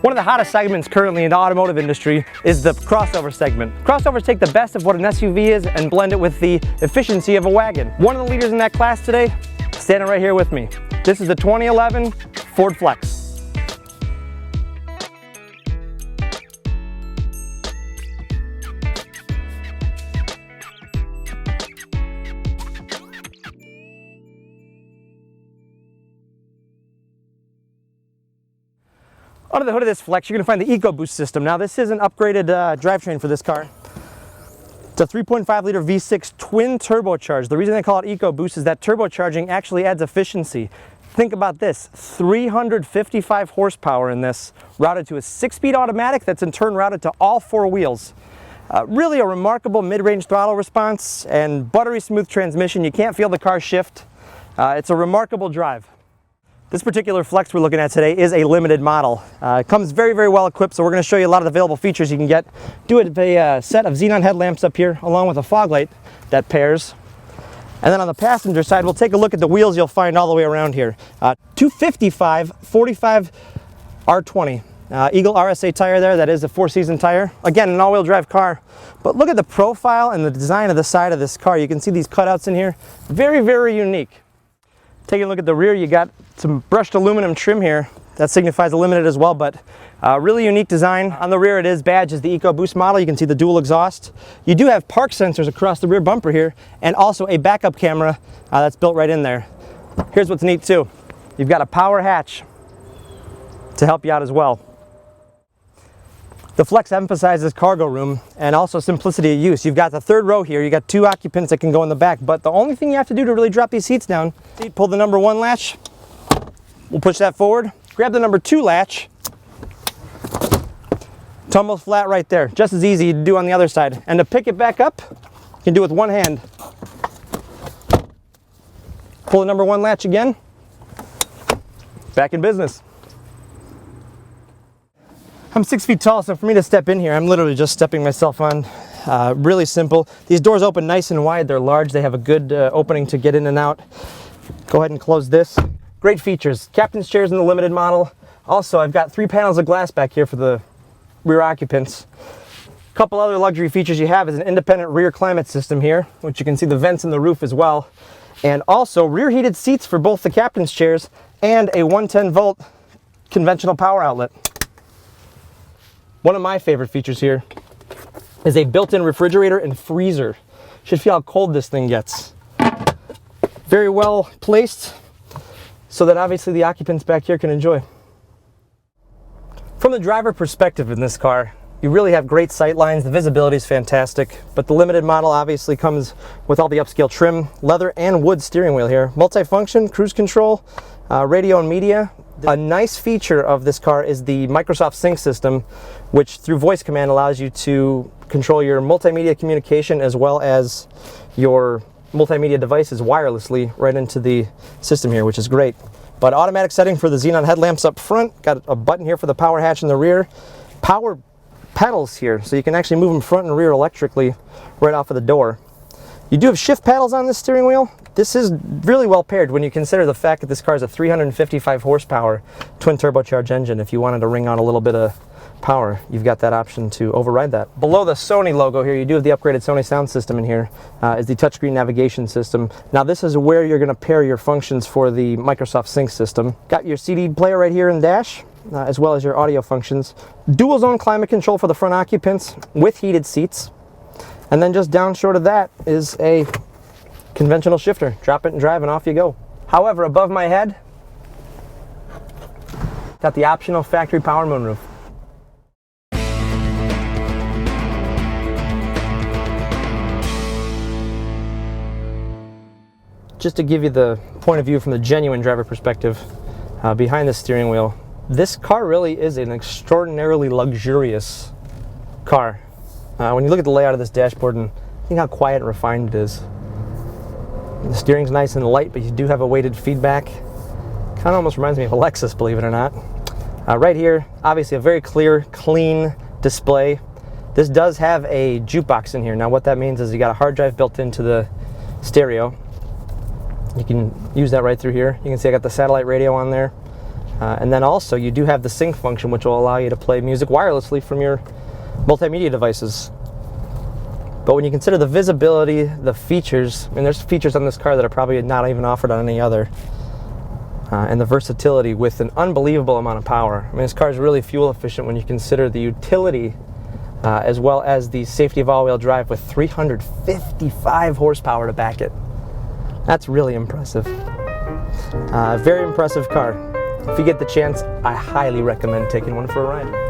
One of the hottest segments currently in the automotive industry is the crossover segment. Crossovers take the best of what an SUV is and blend it with the efficiency of a wagon. One of the leaders in that class today, standing right here with me. This is the 2011 Ford Flex. Under the hood of this Flex, you're going to find the Ecoboost system. Now, this is an upgraded drivetrain for this car. It's a 3.5 liter V6 twin turbocharged. The reason they call it Ecoboost is that turbocharging actually adds efficiency. Think about this, 355 horsepower in this, routed to a 6-speed automatic that's in turn routed to all 4 wheels. Really a remarkable mid-range throttle response and buttery smooth transmission. You can't feel the car shift. It's a remarkable drive. This particular Flex we're looking at today is a limited model. It comes very, very well equipped, so we're going to show you a lot of the available features you can get. Do it with a set of xenon headlamps up here, along with a fog light that pairs. And then on the passenger side, we'll take a look at the wheels you'll find all the way around here. 255 45 R20. Eagle RSA tire there, that is a 4-season tire. Again, an all-wheel drive car. But look at the profile and the design of the side of this car. You can see these cutouts in here. Very, very unique. Taking a look at the rear, you got some brushed aluminum trim here. That signifies a limited as well, but really unique design. On the rear, it is badged as the Ecoboost model. You can see the dual exhaust. You do have park sensors across the rear bumper here, and also a backup camera that's built right in there. Here's what's neat too. You've got a power hatch to help you out as well. The Flex emphasizes cargo room and also simplicity of use. You've got the third row here. You got 2 occupants that can go in the back, but the only thing you have to do to really drop these seats down, pull the number 1 latch. We'll push that forward. Grab the number 2 latch. Tumbles flat right there. Just as easy to do on the other side. And to pick it back up, you can do it with one hand. Pull the number 1 latch again. Back in business. I'm 6 feet tall, so for me to step in here, I'm literally just stepping myself on. Really simple. These doors open nice and wide. They're large. They have a good opening to get in and out. Go ahead and close this. Great features. Captain's chairs in the limited model. Also, I've got 3 panels of glass back here for the rear occupants. A couple other luxury features you have is an independent rear climate system here, which you can see the vents in the roof as well. And also rear heated seats for both the captain's chairs and a 110 volt conventional power outlet. One of my favorite features here is a built-in refrigerator and freezer. Should feel how cold this thing gets. Very well placed so that obviously the occupants back here can enjoy. From the driver perspective in this car, you really have great sight lines. The visibility is fantastic, but the limited model obviously comes with all the upscale trim, leather and wood steering wheel here. Multifunction, cruise control, radio and media. A nice feature of this car is the Microsoft Sync system, which through voice command allows you to control your multimedia communication as well as your multimedia devices wirelessly right into the system here, which is great. But automatic setting for the xenon headlamps up front, got a button here for the power hatch in the rear, power pedals here, so you can actually move them front and rear electrically right off of the door. You do have shift paddles on this steering wheel. This is really well paired when you consider the fact that this car is a 355 horsepower twin turbocharged engine. If you wanted to wring out a little bit of power, you've got that option to override that. Below the Sony logo here, you do have the upgraded Sony sound system in here, is the touchscreen navigation system. Now this is where you're going to pair your functions for the Microsoft Sync system. Got your CD player right here in the dash, as well as your audio functions. Dual zone climate control for the front occupants with heated seats. And then just down short of that is a conventional shifter. Drop it and drive and off you go. However, above my head, got the optional factory power moonroof. Just to give you the point of view from the genuine driver perspective behind the steering wheel, this car really is an extraordinarily luxurious car. When you look at the layout of this dashboard and think how quiet and refined it is. The steering's nice and light, but you do have a weighted feedback. Kind of almost reminds me of a Lexus, believe it or not. Right here, obviously a very clear, clean display. This does have a jukebox in here. Now what that means is you got a hard drive built into the stereo. You can use that right through here. You can see I got the satellite radio on there. And then also you do have the sync function, which will allow you to play music wirelessly from your multimedia devices. But when you consider the visibility, the features, I mean, there's features on this car that are probably not even offered on any other, and the versatility with an unbelievable amount of power. I mean, this car is really fuel efficient when you consider the utility, as well as the safety of all-wheel drive with 355 horsepower to back it. That's really impressive. Very impressive car. If you get the chance, I highly recommend taking one for a ride.